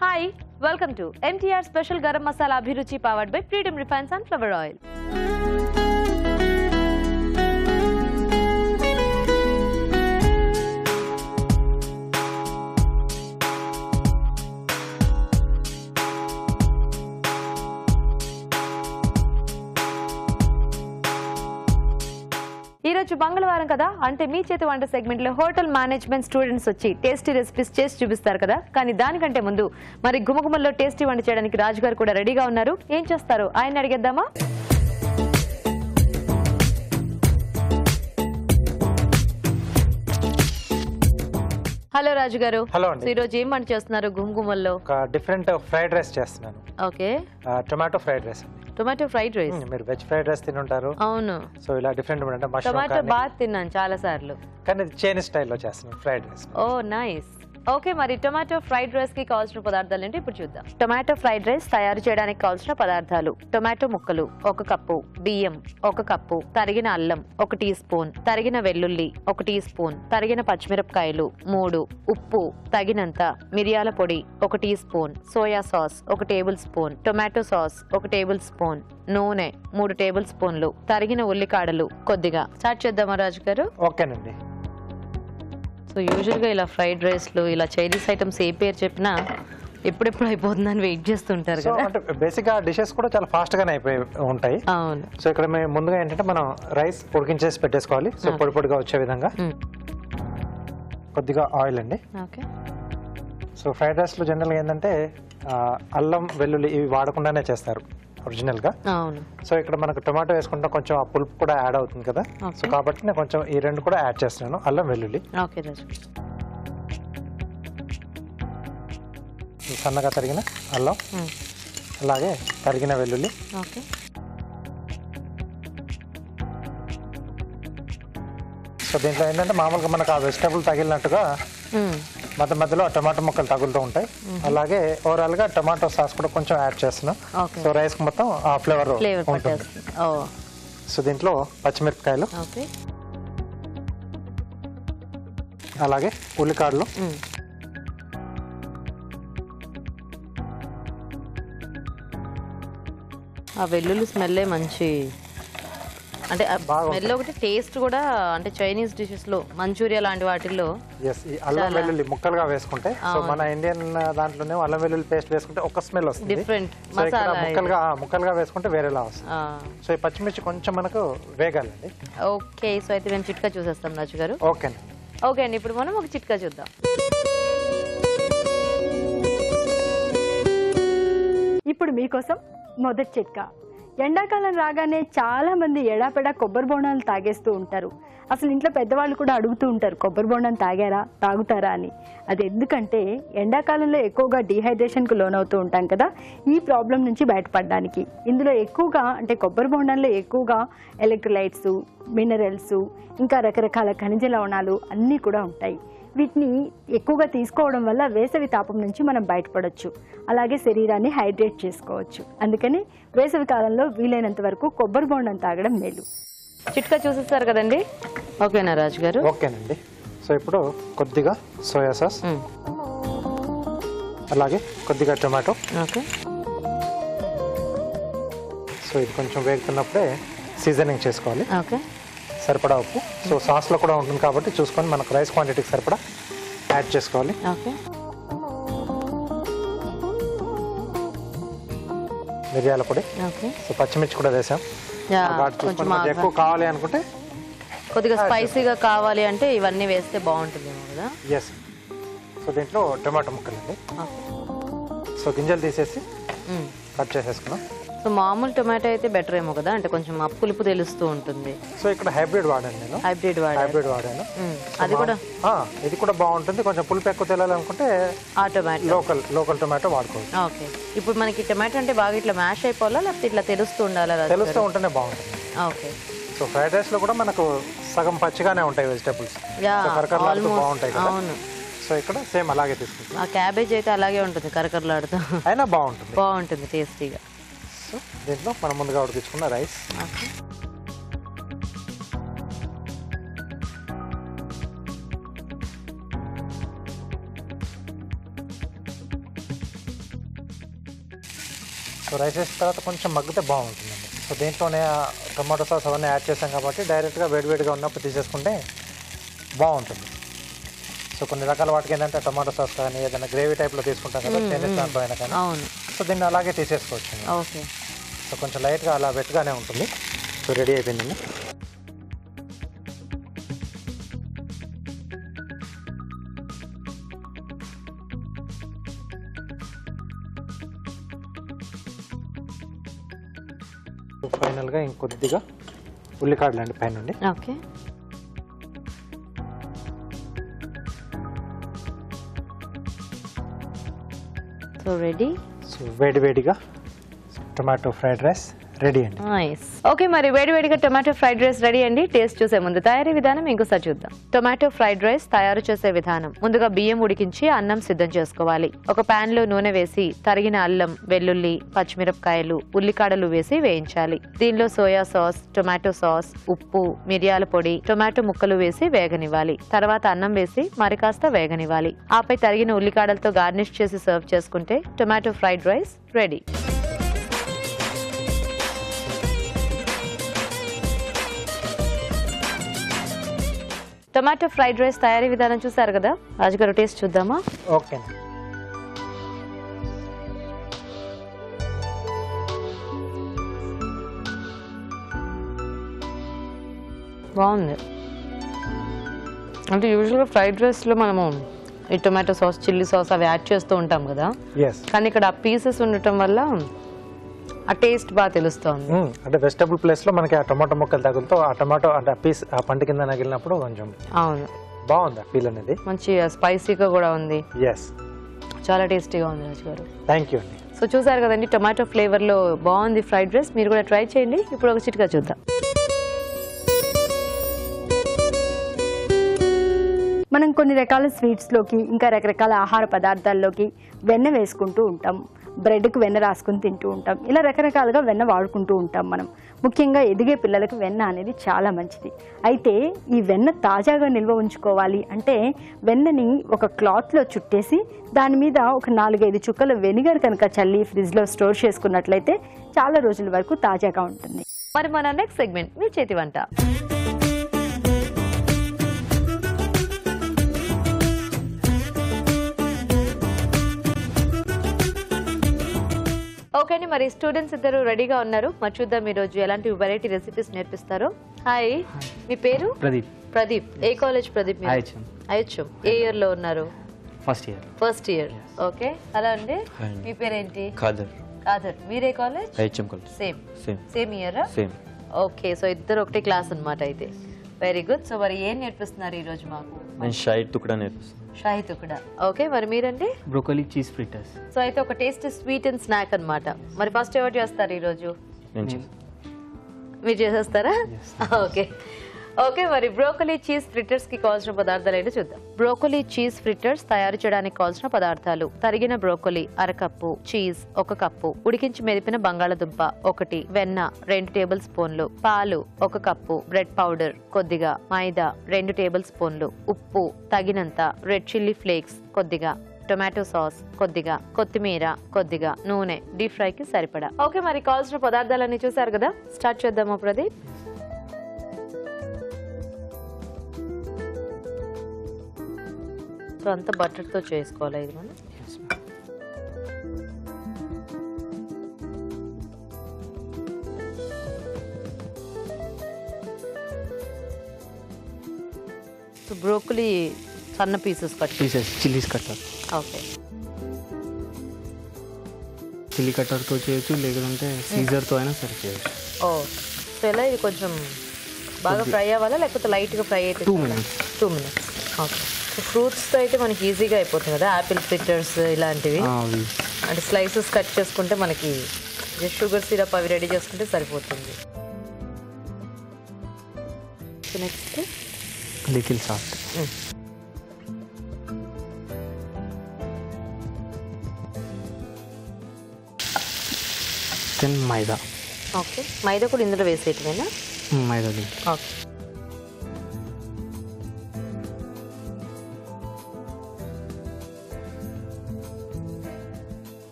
Hi, welcome to MTR Special Garam Masala Abhiruchi powered by Freedom Refined Sunflower Oil. ఈ రోజు మంగళవారం కదా అంటే మీ చేతి వంట సెగ్మెంట్ లో హోటల్ మేనేజ్మెంట్ స్టూడెంట్స్ వచ్చి టేస్టీ రెసిపీస్ చేసి చూపిస్తారు కదా కానీ దానికంటే ముందు మరి గుమగుమల్లో టేస్టీ వంట చేయడానికి రాజు గారు కూడా రెడీగా ఉన్నారు ఏం చేస్తారు ఆయన అడిగేద్దామా హలో రాజు గారు హలో అండి ఈ రోజు ఏం వంట చేస్తున్నారు గుమగుమల్లో ఒక డిఫరెంట్ ఫ్రైడ్ రైస్ చేస్తున్నాను ఓకే టొమాటో ఫ్రైడ్ రైస్ అండి టొమాటో ఫ్రైడ్ రైస్ మీరు వెజ్ ఫ్రైడ్ రైస్ తినుంటారు అవును సో ఇలా డిఫరెంట్ అంటే మష్రూమ్ టొమాటో బాత్ తిన్నాను చాలా సార్లు కానీ చైనీస్ స్టైల్లో చేస్తున్నాను ఫ్రైడ్ రైస్ ఓ నైస్ ఓకే మరి టొమాటో ఫ్రైడ్ రైస్ కి కావాల్సిన పదార్థాలు ఏంటి ఇప్పుడు చూద్దాం టొమాటో ఫ్రైడ్ రైస్ తయారు చేయడానికి కావాల్సిన పదార్థాలు టొమాటో ముక్కలు 1 కప్పు బియ్యం 1 కప్పు తరిగిన అల్లం 1 టీ స్పూన్ తరిగిన వెల్లుల్లి 1 టీ స్పూన్ తరిగిన పచ్చిమిరపకాయలు 3 ఉప్పు తగినంత మిరియాల పొడి 1 teaspoon soya sauce 1 tablespoon tomato sauce 1 tablespoon నూనె 3 టేబుల్ స్పూన్లు తరిగిన ఉల్లికాడలు కొద్దిగా స్టార్ట్ చేద్దామా రాజు గారు ఓకేనండి సో యూజువల్గా ఇలా ఫ్రైడ్ రైస్లు ఇలా చైనీస్ ఐటమ్స్ ఏ పేరు చెప్పినా ఎప్పుడెప్పుడు అయిపోతుందని వెయిట్ చేస్తుంటారు కదా అంటే బేసిక్ గా డిషెస్ కూడా చాలా ఫాస్ట్ గానే అయిపోయి ఉంటాయి అవును సో ఇక్కడ మేము ముందుగా ఏంటంటే మనం రైస్ ఉడికించేసి పెట్టేసుకోవాలి సో పొడి పొడిగా వచ్చే విధంగా కొద్దిగా ఆయిల్ అండి ఓకే సో ఫ్రైడ్ రైస్ లో జనరల్గా ఏంటంటే అల్లం వెల్లుల్లి ఇవి వాడకుండానే చేస్తారు ఒరిజినల్ గా అవును సో ఇక్కడ మనకు టొమాటో వేసుకుంటే కొంచెం ఆ పులుపు కూడా యాడ్ అవుతుంది కదా సో కాబట్టి నేను కొంచెం ఈ రెండు కూడా యాడ్ చేస్తున్నాను అల్లం వెల్లుల్లి ఓకే రాజు సన్నగా తరిగిన అల్లం అలాగే తరిగిన వెల్లుల్లి ఓకే సో దీంట్లో ఏంటంటే మామూలుగా మనకు ఆ వెజిటబుల్ తగిలినట్టుగా మధ్య మధ్యలో టమాటో ముక్కలు తగులుతూ ఉంటాయి అలాగే ఓవరాల్ గా టమాటో సాస్ కూడా కొంచెం యాడ్ చేస్తున్నాం సో రైస్ కి మొత్తం ఆ ఫ్లేవర్ ఉంటుంది సో దీంట్లో పచ్చిమిరపకాయలు అలాగే ఉల్లికాడలు ఆ వెల్లుల్లి స్మెల్లే మంచి అంటే స్మెల్ ఒకటి టేస్ట్ కూడా అంటే చైనీస్ డిషెస్ లో మంచూరియా లాంటి వాటిల్లో ఈ అల్లం వెల్లుల్లి ముక్కలుగా వేసుకుంటే సో మన ఇండియన్ దాంట్లోనే అల్లం వెల్లుల్లి పేస్ట్ వేసుకుంటే ఒక స్మెల్ వస్తుంది డిఫరెంట్ మసాలా ముక్కలుగా వేసుకుంటే వేరేలా వస్తుంది సో ఈ పచ్చిమిర్చి కొంచెం మనకు వేగాలండి ఓకే సో అయితే మేము చిట్కా చూసేస్తాం రాజు గారు ఓకే అండి ఇప్పుడు మనం ఒక చిట్కా చూద్దాం ఇప్పుడు మీకోసం మొదటి చిట్కా ఎండాకాలం రాగానే చాలా మంది ఎడాపెడా కొబ్బరి బోండాలు తాగేస్తూ ఉంటారు అసలు ఇంట్లో పెద్దవాళ్ళు కూడా అడుగుతూ ఉంటారు కొబ్బరి బోండం తాగుతారా అని అది ఎందుకంటే ఎండాకాలంలో ఎక్కువగా డీహైడ్రేషన్కు లోనవుతూ ఉంటాం కదా ఈ ప్రాబ్లం నుంచి బయటపడడానికి ఇందులో ఎక్కువగా అంటే కొబ్బరి బోండంలో ఎక్కువగా ఎలక్ట్రోలైట్స్ మినరల్స్ ఇంకా రకరకాల ఖనిజ లవణాలు అన్నీ కూడా ఉంటాయి వీటిని ఎక్కువగా తీసుకోవడం వల్ల వేసవి తాపం నుంచి మనం బయటపడవచ్చు అలాగే శరీరాన్ని హైడ్రేట్ చేసుకోవచ్చు అందుకని వేసవి కాలంలో వీలైనంత వరకు కొబ్బరి బోండం తాగడం మేలు చిట్కా చూసేస్తారు కదండి ఓకేనా రాజు గారు ఓకేనండి సో ఇప్పుడు కొద్దిగా సోయా సాస్ అలాగే కొద్దిగా టొమాటో ఓకే సో ఇది కొంచెం వేగుతున్నప్పుడే సీజనింగ్ చేసుకోవాలి ఓకే సరిపడా ఉప్పు సో సాస్లో కూడా ఉంటుంది కాబట్టి చూసుకొని మనకు రైస్ క్వాంటిటీకి సరిపడా యాడ్ చేసుకోవాలి ఓకే మిరియాల పొడి ఓకే సో పచ్చిమిర్చి కూడా వేసాం ఎక్కువ కావాలి అనుకుంటే కొద్దిగా స్పైసీగా కావాలి అంటే ఇవన్నీ వేస్తే బాగుంటుందేమో కదా ఎస్ సో దీంట్లో టొమాటో ముక్కలు అండి సో గింజలు తీసేసి కట్ చేసేసుకున్నాం సో మామూలు టొమాటో అయితే బెటర్ ఏమో కదా అంటే కొంచెం పులుపు తెలుస్తూ ఉంటుంది సో ఇక్కడ హైబ్రిడ్ వాడాను నేను హైబ్రిడ్ వాడాను అది కూడా ఇది కూడా బాగుంటుంది కొంచెం పులుపు ఎక్కువ తెలియాలనుకుంటే ఆ టొమాటో లోకల్ టొమాటో వాడుకోవచ్చు ఓకే ఇప్పుడు మనకి టొమాటో అంటే బాగా ఇట్లా మ్యాష్ అయిపోవాలా లేకపోతే ఇట్లా తెలుస్తూ ఉండాలా తెలుస్తూ ఉంటేనే బాగుంటుంది ఓకే సో ఫ్రైడ్ రైస్ లో కూడా మనకు సగం పచ్చిగానే ఉంటాయి వెజిటబుల్స్ బాగుంటాయి కదా సో ఇక్కడ సేమ్ అలాగే తీసుకుంటాం ఆ క్యాబేజ్ అయితే అలాగే ఉంటుంది కరకరలాడుతూ అయినా బాగుంటుంది టేస్టీగా సో దీంట్లో మనం ముందుగా ఉడికించుకున్న రైస్ సో రైస్ వేసిన తర్వాత కొంచెం మగ్గితే బాగుంటుందండి. సో దీంట్లోనే టొమాటో సాస్ అవన్నీ యాడ్ చేసాం కాబట్టి డైరెక్ట్గా వేడివేడిగా ఉన్నప్పుడు తీసేసుకుంటే బాగుంటుంది. సో కొన్ని రకాల వాటికి ఏంటంటే టొమాటో సాస్ కానీ ఏదైనా గ్రేవీ టైప్లో తీసుకుంటాం కదా చైనీస్ దాంట్లో అయినా కానీ. సో దీన్ని అలాగే తీసేసుకోవచ్చు. ఓకే. సో కొంచెం లైట్గా అలా వెట్గానే ఉంటుంది. సో రెడీ అయిపోయిందండి. ఫైనల్గా ఇంకొద్దిగా ఉల్లికాడలు అండి పైనుండి. ఓకే. So ready. సో వేడివేడిగా టొమాటో ఫ్రైడ్ రైస్ రెడీ అండి. నైస్. ఓకే, మరి వేడివేడిగా టొమాటో ఫ్రైడ్ రైస్ రెడీ అండి. టేస్ట్ చూసే ముందు తయారీ విధానం ఇంకోసారి చూద్దాం. టొమాటో ఫ్రైడ్ రైస్ తయారు చేసే విధానం. ముందుగా బియ్యం ఉడికించి అన్నం సిద్ధం చేసుకోవాలి. ఒక పాన్ లో నూనె వేసి తరిగిన అల్లం, వెల్లుల్లి, పచ్చిమిరపకాయలు, ఉల్లికాడలు వేసి వేయించాలి. దీనిలో సోయా సాస్, టొమాటో సాస్, ఉప్పు, మిరియాల పొడి, టొమాటో ముక్కలు వేసి వేగనివ్వాలి. తర్వాత అన్నం వేసి మరి కాస్త వేగనివ్వాలి. ఆపై తరిగిన ఉల్లికాడలతో గార్నిష్ చేసి సర్వ్ చేసుకుంటే tomato fried rice ready. Tomato fried rice తయారీ విధానం చూసారు కదా, రాజుగారు టేస్ట్ చూద్దామా? ఓకే. బాగుంది. అంటే యూజువల్గా ఫ్రైడ్ రైస్లో మనము ఈ టొమాటో సాస్, చిల్లీ సాస్ అవి యాడ్ చేస్తూ ఉంటాం కదా, కానీ ఇక్కడ ఆ పీసెస్ ఉండటం వల్ల ఆ టేస్ట్ బాగా తెలుస్తుంది. అంటే వెజిటబుల్ ప్లేస్ లో మనకి ఆ టొమాటో ముక్కలు తగులుతో ఆ టొమాటో అంటే ఆ పీస్ ఆ పంట కింద నగిలినప్పుడు కొంచెం అవును బాగుంది ఫీల్ అనేది. మంచి స్పైసీగా కూడా ఉంది. ఎస్, చాలా టేస్టీగా ఉంది రాజు గారు. థ్యాంక్ యూ అండి. సో చూసారు కదండి, టొమాటో ఫ్లేవర్ లో బాగుంది ఫ్రైడ్ రైస్. మీరు కూడా ట్రై చేయండి. ఇప్పుడు ఒక చిట్కా చూద్దాం. మనం కొన్ని రకాల స్వీట్స్లోకి ఇంకా రకరకాల ఆహార పదార్థాల్లోకి వెన్న వేసుకుంటూ ఉంటాం. బ్రెడ్కి వెన్న రాసుకుని తింటూ ఉంటాం. ఇలా రకరకాలుగా వెన్న వాడుకుంటూ ఉంటాం మనం. ముఖ్యంగా ఎదిగే పిల్లలకు వెన్న అనేది చాలా మంచిది. అయితే ఈ వెన్న తాజాగా నిల్వ ఉంచుకోవాలి అంటే వెన్నని ఒక క్లాత్లో చుట్టేసి దాని మీద ఒక 4-5 చుక్కల వెనిగర్ కనుక చల్లి ఫ్రిడ్జ్లో స్టోర్ చేసుకున్నట్లయితే చాలా రోజుల వరకు తాజాగా ఉంటుంది. మరి మన నెక్స్ట్ సెగ్మెంట్ మీ చేతి వంట. ఓకే అండి, మరి స్టూడెంట్స్ ఇద్దరు రెడీగా ఉన్నారు. మరి చూద్దాం ఈ రోజు ఎలాంటి వెరైటీ రెసిపీస్ నేర్పిస్తారో. హాయ్, మీ పేరు? ప్రదీప్. ప్రదీప్, ఏ కాలేజ్ ప్రదీప్? ఐహెచ్ఎం. ఏ ఇయర్ లో ఉన్నారు? First year. ఓకే, హలో అండి, మీ పేరేంటి? ఖాదర్. ఖాదర్, మీరే college? IHM college. Same year? Same. Okay, so ఇద్దరు ఒకటే క్లాస్ అన్నమాట. అయితే వెరీ గుడ్. సో మరి ఏం నేర్పిస్తున్నారు ఈ రోజు మాకు? నేను షాహీ తుక్డా నేర్పిస్తాను. షాహీ తుక్డా. ఓకే, మరి మీరండి? Broccoli cheese fritters. సో అయితే ఒక టేస్ట్ స్వీట్ అండ్ స్నాక్ అన్నమాట. మరి ఫస్ట్ ఎవరు చేస్తారు ఈ రోజు? మీరు చేసేస్తారా? ఓకే ఓకే, మరి బ్రోకలీ చీజ్ ఫ్రిటర్స్ కి కావాల్సిన పదార్థాలు ఏంటో చూద్దాం. బ్రోకలీ చీజ్ ఫ్రిటర్స్ తయారు చేయడానికి కావాల్సిన పదార్థాలు: తరిగిన బ్రోకలీ 1/2 కప్పు, చీజ్ 1 కప్పు, ఉడికించి మెదిపిన బంగాళదుంప 1, వెన్న 2 టేబుల్ స్పూన్లు, పాలు 1 కప్పు, బ్రెడ్ పౌడర్ కొద్దిగా, మైదా 2 టేబుల్ స్పూన్లు, ఉప్పు తగినంత, రెడ్ చిల్లీ ఫ్లేక్స్ కొద్దిగా, టొమాటో సాస్ కొద్దిగా, కొత్తిమీర కొద్దిగా, నూనె డీప్ ఫ్రై కి సరిపడా. ఓకే, మరి కావాల్సిన పదార్థాలన్నీ చూసారు కదా, స్టార్ట్ చేద్దామా ప్రదీప్? సో అంతా బటర్తో చేసుకోవాలి ఇది మనం. సో బ్రోకలీ సన్న pieces chillies cutter. Okay, chilli కట్టర్తో చేయొచ్చు, లేదంటే సీజర్తో అయినా సరే చేయొచ్చు. ఓ, సో ఎలా ఇది కొంచెం బాగా ఫ్రై అవ్వాలా లేకపోతే లైట్గా ఫ్రై అయితే? 2 minutes. 2 minutes. ఓకే, ఫ్రూట్స్తో అయితే మనకి ఈజీగా అయిపోతుంది కదా, యాపిల్ ఫ్రిటర్స్ ఇలాంటివి. అంటే స్లైసెస్ కట్ చేసుకుంటే మనకి షుగర్ సిరప్ అవి రెడీ చేసుకుంటే సరిపోతుంది. Next little salt. దెన్ మైదా. ఓకే, మైదా కూడా ఇందులో వేసేయటమేనా? మైదా. ఓకే,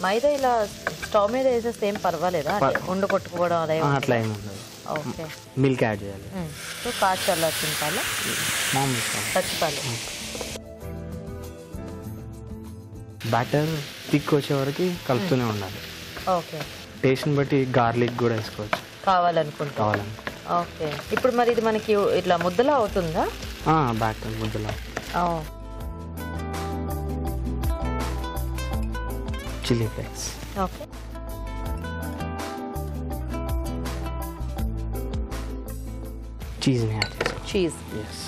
మైదా ఇలా స్టవ్ మీద వేసేస్తే ఏం పర్వాలేదా ఉండ కొట్టుకోవడం అదే అట్లా ఏమి ఉండదు. ఓకే. మిల్క్ యాడ్ చేయాలి. సో కాచి అలా తింటాలా పచ్చిపాలు. బ్యాటర్ థిక్ వచ్చే వరకు కలుపుతూనే ఉండాలి. ఓకే. టేస్ట్ని బట్టి గార్లిక్ కూడా వేసుకోవచ్చు కావాలనుకుంటా. ఓకే. ఇప్పుడు మరి ఇది మనకి ఇట్లా ముద్దలా అవుతుందా? బ్యాటర్ ముద్దలా. Chilli flakes. ఓకే. చీజ్ని యాడ్ చేసుకోవాలి. చీజ్. ఎస్.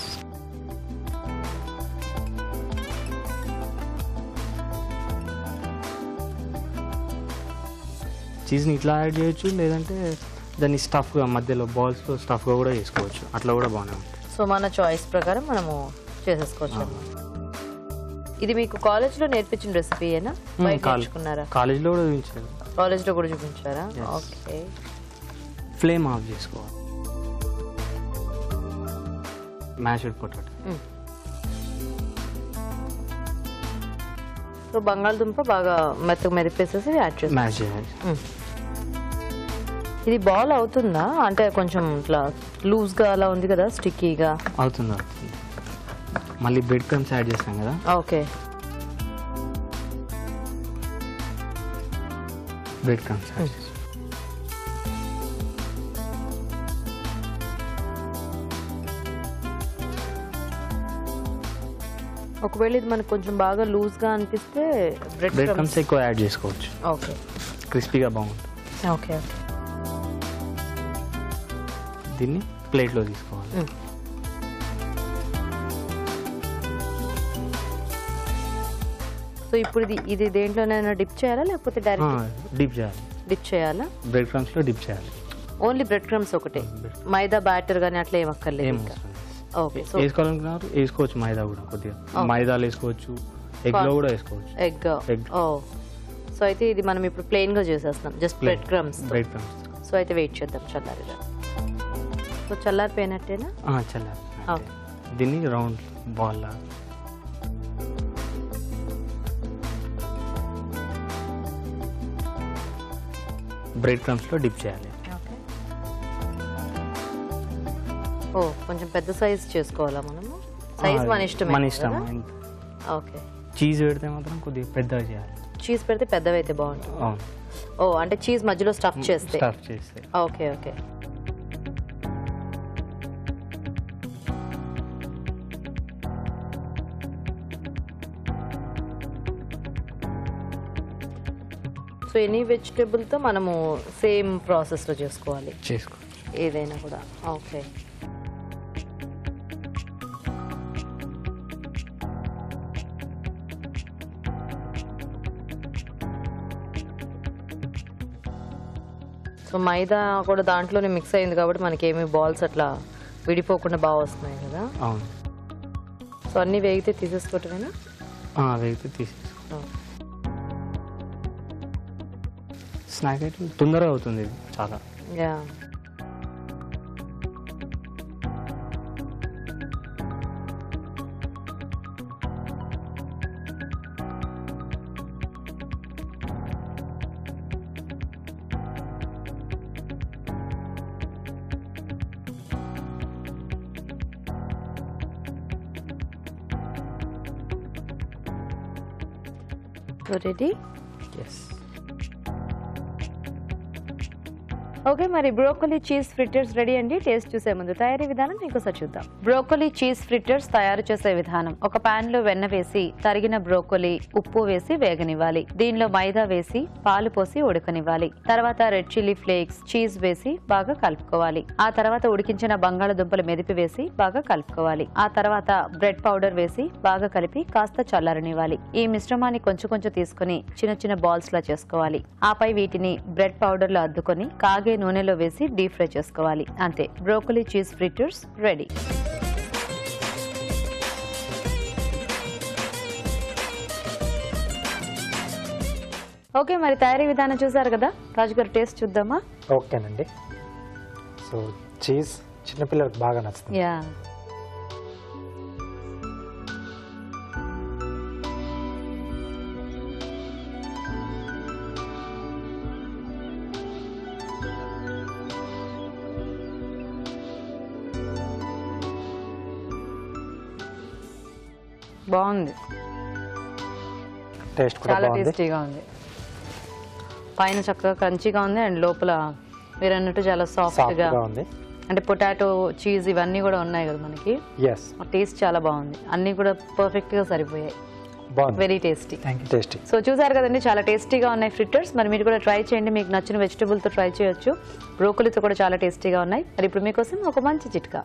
చీజ్ని ఇట్లా యాడ్ చేయొచ్చు, లేదంటే దాన్ని స్టఫ్గా మధ్యలో బాల్స్లో స్టఫ్గా కూడా చేసుకోవచ్చు. అట్లా కూడా బాగానే ఉంటుంది. సో మన చాయిస్ ప్రకారం మనము చేసేసుకోవచ్చు. ఇది మీకు కాలేజ్లో నేర్పించిన రెసిపీ ఏనా? నేర్చుకున్నారా? కాలేజ్లో కూడా చూపించారు. కాలేజ్లో కూడా చూపించారా? ఓకే. ఫ్లేమ్ ఆఫ్ చేసుకోవాలి. Mashed potato. సో బంగాళదుంప బాగా మెత్తగా మెదిపేసేసి యాడ్ చేసి మ్యాష్ చేయాలి. ఇది బాల్ అవుతుందా? అంటే కొంచెం ఇట్లా లూజ్గా అలా ఉంది కదా, స్టిక్కీగా అవుతుంది. మళ్ళీ బ్రెడ్ క్రమ్స్ యాడ్ చేస్తాం కదా. ఓకే. బ్రెడ్ క్రమ్స్ యాడ్ చేస్తాం. ఒకవేళ ఇది మనకు కొంచెం బాగా లూజ్గా అనిపిస్తే బ్రెడ్ క్రమ్స్ ఎక్కువ యాడ్ చేసుకోవచ్చు. ఓకే. క్రిస్పీగా బాగుంటుంది. ఓకే. ఓకే. దీన్ని ప్లేట్లో తీసుకోవాలి. సో ఇప్పుడు ఇది దేంట్లోనైనా డిప్ చేయాలా లేకపోతే డైరెక్ట్ డిప్ చేయాలి? డిప్ చేయాలా. బ్రెడ్ క్రమ్స్లో డిప్ చేయాలి. ఓన్లీ బ్రెడ్ క్రమ్స్ ఒకటే, మైదా బ్యాటర్ కానీ అట్లా ఏం అక్కర్లేదు. ఓకే. సో వేసుకోవాలనుకున్నారు వేసుకోవచ్చు. మైదా కూడా కొద్దిగా మైదాలు వేసుకోవచ్చు, ఎగ్లో కూడా వేసుకోవచ్చు. ఎగ్. ఓ. సో అయితే ఇది మనం ఇప్పుడు ప్లెయిన్ గా చేసేస్తాం, జస్ట్ బ్రెడ్ క్రమ్స్. సో అయితే వెయిట్ చేద్దాం చల్లారిగా. సో చల్లారిపోయినట్టేనా? చల్లారి. దీన్ని రౌండ్ బాల్ లాగా బ్రెడ్ క్రమ్స్లో డిప్ చేయాలి. ఓ కొంచెం పెద్ద సైజ్ చేసుకోవాలా మనము? సైజ్ మన ఇష్టం. మన ఇష్టం. ఓకే. చీజ్ పెడితే మాత్రం కొద్దిగా పెద్దగా చేయాలి. చీజ్ పెడితే పెద్దవి అయితే బాగుంటుంది. అవును. ఓ అంటే చీజ్ మధ్యలో స్టఫ్ చేస్తే. ఓకే. ఓకే. సో ఎనీ వెజిటేబుల్తో మనము సేమ్ ప్రాసెస్లో చేసుకోవాలి ఏదైనా కూడా. ఓకే. సో మైదా కూడా దాంట్లోనే మిక్స్ అయింది కాబట్టి మనకి ఏమి బాల్స్ అట్లా విడిపోకుండా బాగా వస్తున్నాయి కదా. అవును. సో అన్నీ వేగితే తీసేసుకోవటమేనా? వేగితే తీసేసుకో. స్నాక్ ఐటమ్ తొందరగా అవుతుంది చాలా. యా. రెడీ? ఎస్. ఓకే. మరి బ్రోకలీ చీజ్ ఫ్రిట్టర్స్ రెడీ అండి. టేస్ట్ చూసే ముందు తయారీ విధానం ఇంకోసారి చూద్దాం. బ్రోకలీ చీజ్ ఫ్రిట్టర్స్ తయారు చేసే విధానం: ఒక పాన్ లో వెన్న వేసి తరిగిన బ్రోకలీ, ఉప్పు వేసి వేగనివ్వాలి. దీనిలో మైదా వేసి పాలు పోసి ఉడకనివ్వాలి. తర్వాత రెడ్ చిల్లీ ఫ్లేక్స్, చీజ్ వేసి బాగా కలుపుకోవాలి. ఆ తర్వాత ఉడికించిన బంగాళదుంపలు మెదిపి వేసి బాగా కలుపుకోవాలి. ఆ తర్వాత బ్రెడ్ పౌడర్ వేసి బాగా కలిపి కాస్త చల్లారనివ్వాలి. ఈ మిశ్రమాన్ని కొంచెం కొంచెం తీసుకుని చిన్న చిన్న బాల్స్ లా చేసుకోవాలి. ఆపై వీటిని బ్రెడ్ పౌడర్ లో అద్దుకొని కాగే నూనెలో వేసి డీప్ ఫ్రై చేసుకోవాలి. అంతే, బ్రోకలీ చీజ్ ఫ్రిట్టర్స్ రెడీ. ఓకే. మరి తయారీ విధానం చూసారు కదా, రాజు గారు టేస్ట్ చూద్దామా? ఓకేనండి. సో చీజ్ చిన్నపిల్లలకు బాగా నచ్చుతుంది. యా. బాగుంది, టేస్ట్ కూడా చాలా బాగుంది. టేస్టీగా ఉంది. పైన చక్కగా క్రంచీగా ఉంది అండ్ లోపల మీరు అన్నట్టు చాలా సాఫ్ట్గా సాఫ్ట్గా ఉంది. అంటే పొటాటో చీజ్ ఇవన్నీ కూడా ఉన్నాయి కదా మనకి. ఎస్, టేస్ట్ చాలా బాగుంది, అన్నీ కూడా పర్ఫెక్ట్గా సరిపోయాయి. బాగుంది. Very tasty. టేస్టీ. సో చూసారు కదండి, చాలా టేస్టీగా ఉన్నాయి ఫ్రిట్టర్స్. మరి మీరు కూడా ట్రై చేయండి, మీకు నచ్చిన వెజిటబుల్తో ట్రై చేయొచ్చు. బ్రోకలీతో కూడా చాలా టేస్టీగా ఉన్నాయి. మరి ఇప్పుడు మీకోసం ఒక మంచి చిట్కా.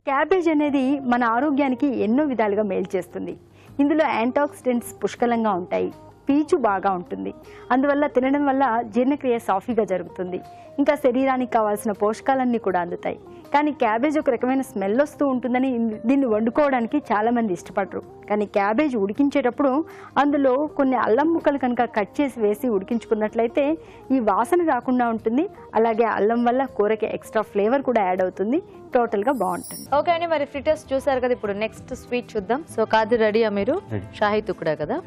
క్యాబేజ్ అనేది మన ఆరోగ్యానికి ఎన్నో విధాలుగా మేలు చేస్తుంది. ఇందులో యాంటాక్సిడెంట్స్ పుష్కలంగా ఉంటాయి, పీచు బాగా ఉంటుంది. అందువల్ల తినడం వల్ల జీర్ణక్రియ సాఫీగా జరుగుతుంది. ఇంకా శరీరానికి కావాల్సిన పోషకాలన్నీ కూడా అందుతాయి. కానీ క్యాబేజ్ ఒక రకమైన స్మెల్ వస్తూ ఉంటుందని దీన్ని వండుకోవడానికి చాలామంది ఇష్టపడరు. కానీ క్యాబేజ్ ఉడికించేటప్పుడు అందులో కొన్ని అల్లం ముక్కలు కనుక కట్ చేసి వేసి ఉడికించుకున్నట్లయితే ఈ వాసన రాకుండా ఉంటుంది. అలాగే అల్లం వల్ల కూరకి ఎక్స్ట్రా ఫ్లేవర్ కూడా యాడ్ అవుతుంది. టోటల్గా బాగుంటుంది. ఓకే అండి, మరి ఫ్రిట్టర్స్ చూసారు కదా, ఇప్పుడు నెక్స్ట్ స్వీట్ చూద్దాం. సో కాదు రెడీయా మీరు? షాహీ తుకుడా కదా.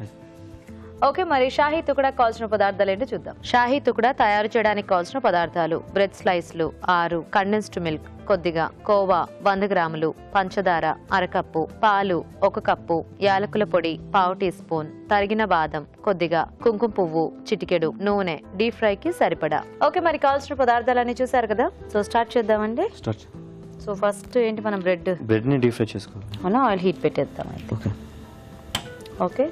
ఓకే, మరి షాహీ తుకుడా కావాల్సిన పదార్థాలు ఏంటో చూద్దాం. షాహీ తుకుడా తయారు చేయడానికి కావాల్సిన పదార్థాలు: బ్రెడ్ స్లైస్లు 6, కండెన్స్డ్ మిల్క్ కొద్దిగా, కోవా 100 గ్రాములు, పంచదార అరకప్పు, పాలు 1 కప్పు, యాలకుల పొడి 1/2 టీ స్పూన్, తరిగిన బాదం కొద్దిగా, కుంకుమ పువ్వు చిటికెడు, నూనె, డీప్ ఫ్రైకి సరిపడా. ఓకే, మరి కావాల్సిన పదార్థాలన్నీ చూసారు కదా. సో స్టార్ట్ చేద్దామండి. సో ఫస్ట్ ఏంటి, మనం బ్రెడ్ ని డీప్ ఫ్రై చేసుకోవాలి. అవునా, ఆయిల్ హీట్ పెట్టేద్దాం అయితే. ఓకే,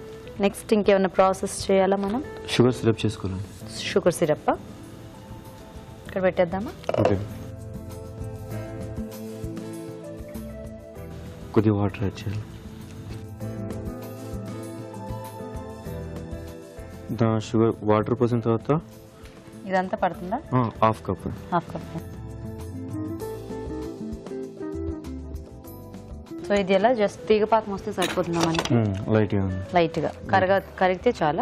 నెక్స్ట్ ఇంకేమైనా ప్రాసెస్ చేయాలా మనం? షుగర్ సిరప్ చేసుకోవాలి. షుగర్ సిరప్ ఇక్కడ పెట్టేద్దామా? ఓకే, కొద్దిగా వాటర్ యాడ్ చేయాలి. షుగర్ వాటర్ పోసిన తర్వాత ఇదంతా పడుతుందా? Half cup. సో ఇది ఎలా జస్ట్ తీగపాకం వస్తే సరిపోతుందా మనకి? లైట్ గా కరిగితే చాలా.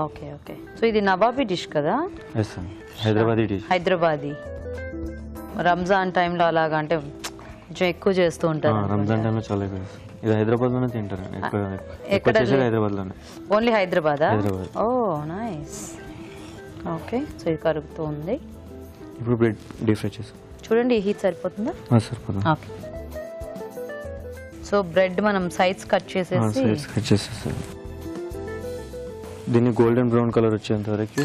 Okay okay. సో ఇది నవాబీ డిష్ కదా? హైదరాబాదీ. రంజాన్ టైంలో అలాగా అంటే కొంచెం ఎక్కువ చేస్తూ ఉంటారు. రంజాన్ టైంలో చాలా ఇది హైదరాబాద్ లోనే తింటారు. ఓన్లీ హైదరాబాదా? ఓ నైస్. ఓకే, సో ఇది కరుగుతూ ఉంది. ఇప్పుడు బ్రెడ్ డీప్ ఫ్రై చేసుకో. చూడండి, ఈ హీట్ సరిపోతుందా? సరిపోతుంది. ఓకే, సో బ్రెడ్ మనం సైడ్స్ కట్ చేసేసి దీన్ని గోల్డెన్ బ్రౌన్ కలర్ వచ్చేంత వరకు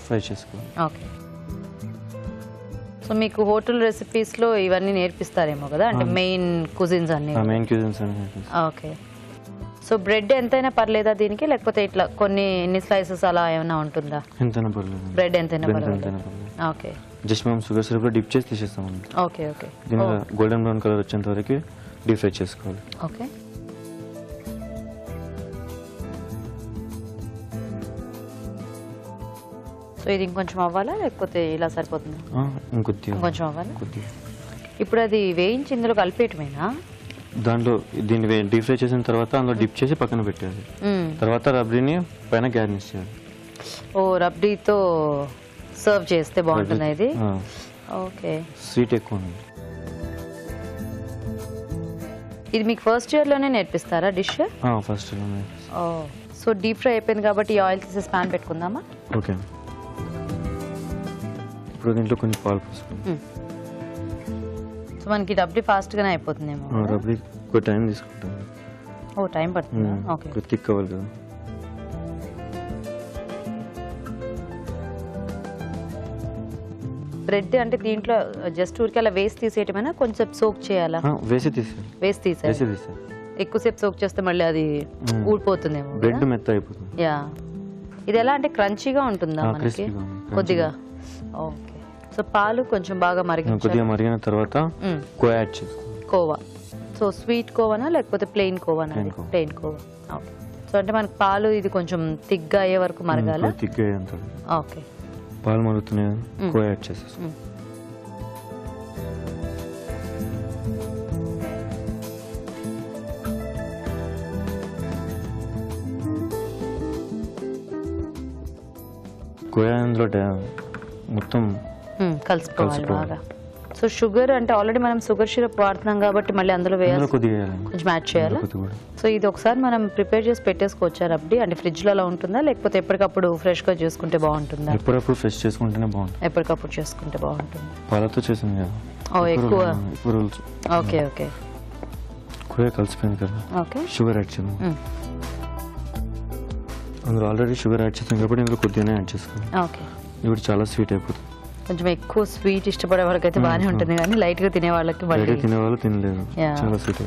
ఫ్రై చేసుకోవాలి. ఓకే, సో మీకు హోటల్ రెసిపీస్ లో ఇవన్నీ నేర్పిస్తారేమో కదా, అంటే మెయిన్ కుజిన్స్ అన్ని. ఓకే, సో బ్రెడ్ ఎంతైనా పర్లేదా దీనికి, లేకపోతే ఇట్లా ఎన్ని స్లైసెస్ అలా ఏమైనా ఉంటుందా? ఎంతైనా పర్లేదు. బ్రెడ్ ఎంతైనా పర్లేదు. ఓకే, జస్ట్ మనం షుగర్ సిరప్ లో డిప్ చేసి తీసేస్తాం. Okay okay. దీన్ని గోల్డెన్ బ్రౌన్ కలర్ వచ్చేంత వరకు డీప్ ఫ్రై చేసుకోవాలి. ఓకే, సో ఇది ఇంకొంచెం అవ్వాలా లేకపోతే ఇలా సరిపోతుంది? ఇంకొంచెం అవ్వాలి. ఇప్పుడు అది వేయించి ఇందులో కలిపేయటమేనా? దాంట్లో దీన్ని డీప్ ఫ్రై చేసిన తర్వాత అందులో డిప్ చేసి పక్కన పెట్టాలి. తర్వాత రబ్డీని పైన గార్నిష్ చేయాలి. ఓ, రబ్డీతో సర్వ్ చేస్తే బాగుంటుంది ఇది. ఓకే, స్వీట్ ఎక్కువ ఉంది. ఇది మీకు ఫస్ట్ ఇయర్ లోనే నేర్పిస్తారా డిష్? ఫస్ట్ ఇయర్ లోనే. సో డీప్ ఫ్రై అయిపోయింది కాబట్టి ఈ ఆయిల్ తీసేసి పాన్ పెట్టుకుందామా? ఓకే, ఇప్పుడు దీంట్లో కొంచెం పాలు పోసుకుందాం. సో మనకి రబ్డీ ఫాస్ట్ గానే అయిపోతుందేమో. రబ్డీ కొంచెం టైం తీసుకుంటాం. ఓ, టైం పడుతుంది. ఓకే, థిక్ అవ్వాలి కదా. బ్రెడ్ అంటే దీంట్లో జస్ట్ ఊరికి అలా వేసి తీసేయటమేనా, కొంచెం సోక్ చేయాలా? వేసి తీసేయాలి. ఎక్కువసేపు సోక్ చేస్తే మళ్ళీ అది ఊడిపోతుందేమో, బ్రెడ్ మెత్త అయిపోతుంది. యా, ఇది ఎలా అంటే క్రంచీగా ఉంటుందా మనకి? కొద్దిగా. ఓకే, సో పాలు కొంచెం బాగా మరిగిన తర్వాత కోవా యాడ్ చేసుకోవాలి. కోవా, సో స్వీట్ కోవానా లేకపోతే ప్లెయిన్ కోవానా? ప్లెయిన్ కోవా. ఓకే, సో అంటే మనకి పాలు ఇది కొంచెం తిగ్గా అయ్యే వరకు మరగాల. ఓకే, పాలు మరుగుతున్నాయి, కోవా యాడ్ చేసేస్తాం. కోవా అందులో మొత్తం కలిసిపోవాలి బాగా. సో షుగర్ అంటే ఆల్రెడీ మనం షుగర్ సిరప్ వాడుతున్నాం కాబట్టి మళ్ళీ అందులో వేయాలి, కొద్దిగా వేయాలి, కొంచెం యాడ్ చేయాలి. కొద్దిగా కూడా. సో ఇది ఒకసారి మనం ప్రిపేర్ చేసి పెట్టేసుకోవచ్చా రబ్డీ? అంటే ఫ్రిడ్జ్లో అలా ఉంటుందా లేకపోతే ఎప్పటికప్పుడు ఫ్రెష్గా చేసుకుంటే బాగుంటుందా? ఎప్పుడప్పుడు ఫ్రెష్ చేసుకుంటేనే బాగుంటుంది. ఎప్పటికప్పుడు చేసుకుంటే బాగుంటుంది. పాలతో చేసింది కదా. ఎక్కువ. ఇప్పుడు రూల్స్. Okay okay. ఎక్కువ కలిసిపోయింది కదా. ఓకే. షుగర్ యాడ్ చేద్దాం. అందులో ఆల్రెడీ షుగర్ యాడ్ చేస్తాం కాబట్టి ఇందులో కొద్దిగానే యాడ్ చేసుకోవాలి. ఓకే. ఇప్పుడు చాలా స్వీట్ అయిపోతుంది. కొంచెం ఎక్కువ స్వీట్ ఇష్టపడే వాళ్ళకి అయితే బాగానే ఉంటుంది కానీ లైట్ గా తినే వాళ్ళకి బయట తినేవాళ్ళు తినలేదు, చాలా స్వీట్.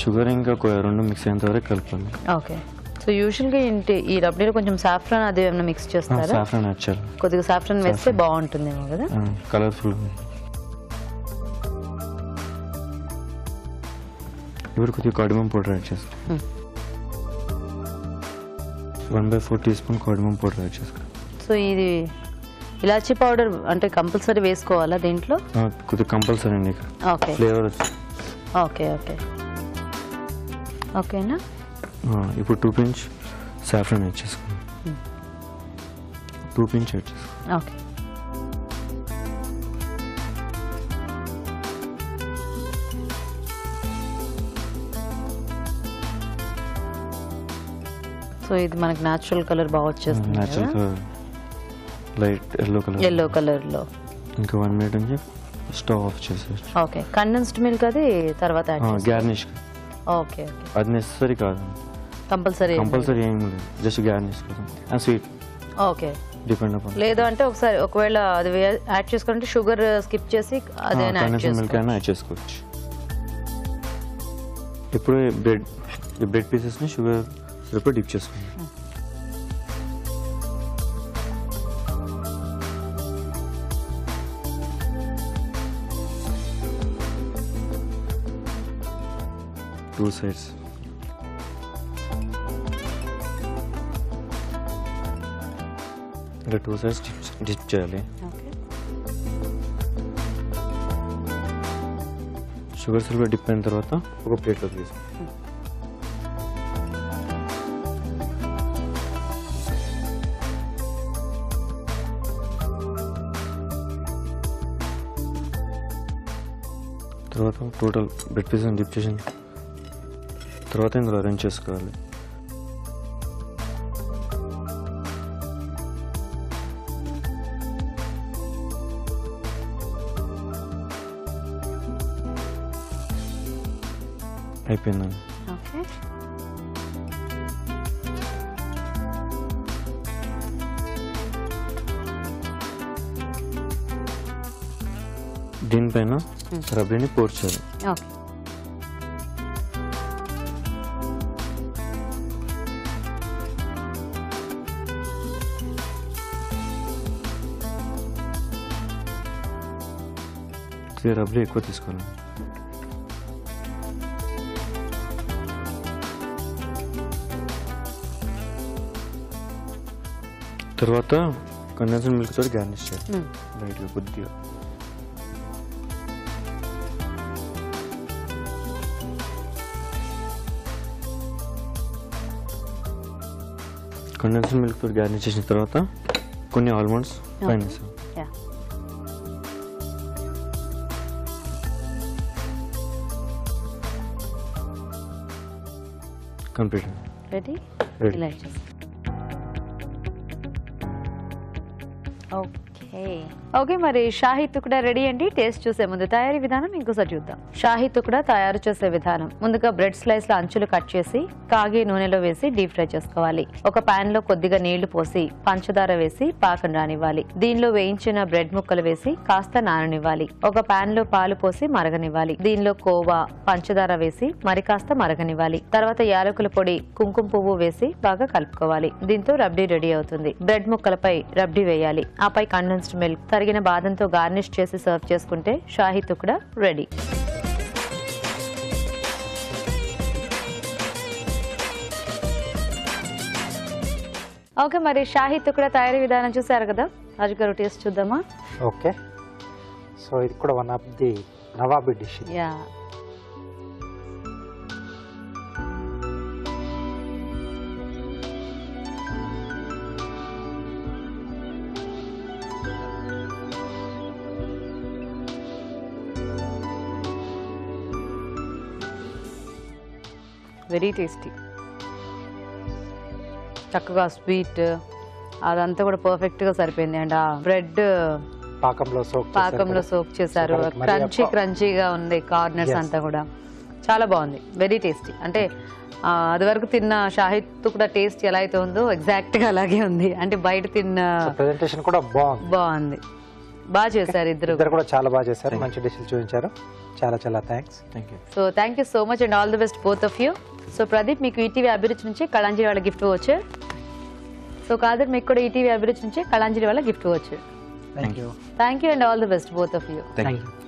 షుగర్ ఇంకా రెండు మిక్స్ అయ్యేంత వరకు కలపాలి. ఓకే. సో యూజువల్గా ఏంటి ఈ రబ్డీలో కొంచెం సాఫ్రాన్ అది ఏమైనా మిక్స్ చేస్తారా? సాఫ్రాన్ యాడ్ చేయాలి. కొద్దిగా సాఫ్రాన్ వేస్తే బాగుంటుందేమో కదా, కలర్ఫుల్. ఇప్పుడు కొద్దిగా కార్డమమ్ పౌడర్ యాడ్ చేస్తాం. 1/4 teaspoon cardamom powder add చేసుకోవాలి. సో ఇది ఇలాచీ పౌడర్ అంటే కంపల్సరీ వేసుకోవాలా దీంట్లో? కొద్దిగా కంపల్సరీ అండి ఓకే, ఫ్లేవర్ వచ్చి. ఓకే ఓకే ఓకేనా. ఇప్పుడు 2 pinch సాఫ్రాన్ యాడ్ చేసుకోండి. 2 pinch యాడ్ చేసుకోండి. ఓకే. సో ఇది మనకి న్యాచురల్ కలర్ బాగా వచ్చేస్తుంది. న్యాచురల్ కలర్, లైట్ ఎల్లో కలర్లో. ఇంకా 1 minute నుంచి స్టవ్ ఆఫ్ చేసేయచ్చు. ఓకే. కండెన్స్డ్ మిల్క్ అది తర్వాత గార్నిష్. Okay okay. అది నెసరీ కాదు, కంపల్సరీ ఏం లేదు, జస్ట్ గార్నిష్ కోసం. Sweet okay depend upon. లేదు అంటే ఒకవేళ అది యాడ్ చేసుకుంటే షుగర్ స్కిప్ చేసి అదే మిల్క్ అయినా యాడ్ చేసుకోవచ్చు. ఇప్పుడు బ్రెడ్ పీసెస్ని షుగర్ సిరప్ డిప్ చేసుకోండి. టూ సైడ్స్ ఇలా 2 sides డిప్ చేయాలి. షుగర్ సిరప్ డిప్ అయిన తర్వాత ఒక ప్లేట్లోకి తీసుకోండి. తర్వాత టోటల్ బ్రెడ్ పీసెస్ డిప్ చేసిన తర్వాత ఇందులో అరేంజ్ చేసుకోవాలి. అయిపోయిందండి. ఓకే. దీనిపైన రబ్డీని పోర్ చేయాలి. ఓకే. రబ్డీ ఎక్కువ తీసుకోవాలి. తర్వాత కండెన్స్డ్ మిల్క్ తోటి గార్నిష్ చేయాలి లైట్గా కొద్దిగా. కండెన్స్డ్ మిల్క్ తోటి గార్నిష్ చేసిన తర్వాత కొన్ని ఆల్మండ్స్ పైన కంప్లీట్. రెడీ. రెడీ. ఓకే మరి షాహీ తుక్డా రెడీ అండి. టేస్ట్ చూసే ముందు తయారీ విధానం ఇంకోసారి చూద్దాం. షాహీ తుక్డా తయారు చేసే విధానం: ముందుగా బ్రెడ్ స్లైస్ లో అంచులు కట్ చేసి కాగే నూనెలో వేసి డీప్ ఫ్రై చేసుకోవాలి. ఒక పాన్ లో కొద్దిగా నీళ్లు పోసి పంచదార వేసి పాకం రానివ్వాలి. దీనిలో వేయించిన బ్రెడ్ ముక్కలు వేసి కాస్త నాననివ్వాలి. ఒక పాన్ లో పాలు పోసి మరగనివ్వాలి. దీనిలో కోవా, పంచదార వేసి మరి కాస్త మరగనివ్వాలి. తర్వాత యాలకుల పొడి, కుంకుమ పువ్వు వేసి బాగా కలుపుకోవాలి. దీంతో రబ్డీ రెడీ అవుతుంది. బ్రెడ్ ముక్కలపై రబ్డీ వేయాలి. ఆపై కండెన్స్డ్ మిల్క్, తరిగిన బాదంతో గార్నిష్ చేసి సర్వ్ చేసుకుంటే షాహీ తుక్డా రెడీ. ఓకే మరి షాహీ తుక్డా తయారీ విధానం చూసారు కదా, రాజు గారు టేస్ట్ చూద్దామా? ఓకే. సో ఇది కూడా one of the nawabi dish. Yeah. Very tasty. చక్కగా స్వీట్ అదంతా కూడా పర్ఫెక్ట్ గా సరిపోయింది. అండ్ ఆ బ్రెడ్ పాకంలో సోక్ చేశారు. క్రంచీగా ఉంది కార్నర్స్ అంతా కూడా. చాలా బాగుంది, వెరీ టేస్టీ. అంటే అది వరకు తిన్న షాహిద్ కూడా టేస్ట్ ఎలా అయితే ఉందో ఎగ్జాక్ట్ గా అలాగే ఉంది. అంటే బయట తిన్న ప్రెజెంటేషన్ కూడా బాగుంది. బాగా చేశారు ఇద్దరు కూడా, చాలా బాగా చేశారు. మంచి డిషెస్ చూపించారు. చాలా చాలా thanks. So thank you so much and all the best both of you. So Pradeep, మీకు ఈటీవీ అభిరుచి నుంచి కళాంజలి వాళ్ళ గిఫ్ట్ వచ్చారు. సో కాదర్, మీకు కూడా ఈటీవీ అభిరుచి నుంచి కళాంజలి వాళ్ళ గిఫ్ట్ వచ్చారు. Thank you and all the best both of you.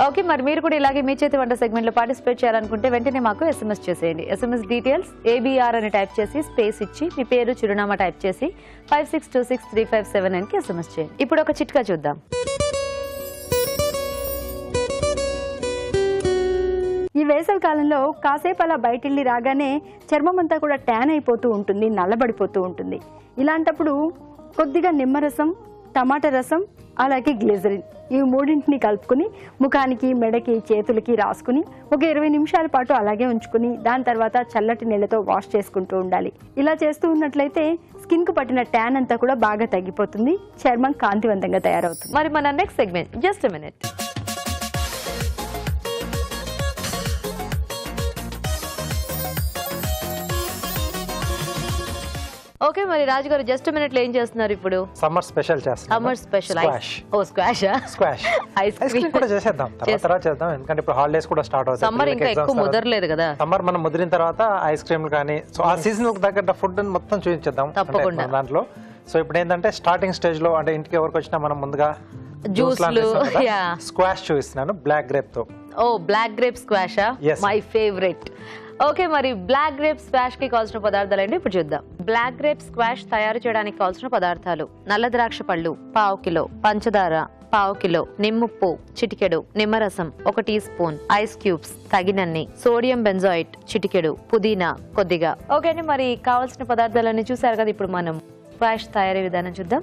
Okay, మరి మీరు కూడా ఇలాగే మీ చేతి వంట సెగ్మెంట్ లో పార్టిసిపేట్ చేయాలనుకుంటే వెంటనే మాకు SMS చేసేయండి. SMS డీటెయిల్స్ ABR అని టైప్ చేసి స్పేస్ ఇచ్చి మీ పేరు చిరునామా టైప్ చేసి 56263579 కి SMS చేయండి. ఇప్పుడు ఒక చిట్కా చూద్దాం. ఈ వేసవి కాలంలో కాసేపు అలా బయటిల్లి రాగానే చర్మం అంతా కూడా ట్యాన్ అయిపోతూ ఉంటుంది, నల్లబడిపోతూ ఉంటుంది. ఇలాంటప్పుడు కొద్దిగా నిమ్మరసం, టమాటా రసం, అలాగే గ్లిజరిన్ ఈ మూడింటిని కలుపుకుని ముఖానికి, మెడకి, చేతులకి రాసుకుని ఒక 20 నిమిషాల పాటు అలాగే ఉంచుకుని దాని తర్వాత చల్లటి నీళ్ళతో వాష్ చేసుకుంటూ ఉండాలి. ఇలా చేస్తూ ఉన్నట్లయితే స్కిన్ కు పట్టిన ట్యాన్ అంతా కూడా బాగా తగ్గిపోతుంది, చర్మం కాంతివంతంగా తయారవుతుంది. మరి మన next segment, just a minute. Okay, మరి రాజు గారు జస్ట్ మినిట్ లో ఏం చేస్తున్నారు ఇప్పుడు? సమ్మర్ స్పెషల్ చేస్తాం. Summer special squash ice cream కూడా చేసేద్దాం, తర్వాత చేద్దాం. ఎందుకంటే ఇప్పుడు హాలిడేస్ కూడా స్టార్ట్ అవుతాయి. సమ్మర్ ఇంకా ఎక్కువ ముదరలేదు కదా. సమ్మర్ మనం ముదిరిన తర్వాత ఐస్ క్రీమ్ కానీ సో ఆ సీజన్ తగ్గట్టు ఫుడ్ మొత్తం చూపించేద్దాం తప్పకుండా దాంట్లో. సో ఇప్పుడు ఏంటంటే స్టార్టింగ్ స్టేజ్ లో, అంటే ఇంటికి ఎవరికి వచ్చినా మనం ముందుగా జ్యూస్లు స్క్వాష్ చూపిస్తున్నాను బ్లాక్ గ్రేప్ తో. Oh, black grape squash my favourite. Okay, మరి బ్లాక్ గ్రేప్ స్క్వాష్ కి కావాల్సిన పదార్థాలు ఏంటి ఇప్పుడు చూద్దాం. బ్లాక్ గ్రేప్ స్క్వాష్ తయారు చేయడానికి కావాల్సిన పదార్థాలు: నల్ల ద్రాక్ష పళ్ళు 1/2 కిలో, పంచదార 1/2 కిలో, నిమ్ముప్పు చిటికెడు, నిమ్మరసం 1 టీ స్పూన్, ఐస్ క్యూబ్స్ తగినన్ని, సోడియం బెంజాయిట్ చిటికెడు, పుదీనా కొద్దిగా. ఓకే అండి, మరి కావాల్సిన పదార్థాలన్నీ చూసారు కదా. ఇప్పుడు మనం స్క్వాష్ తయారీ విధానం చూద్దాం.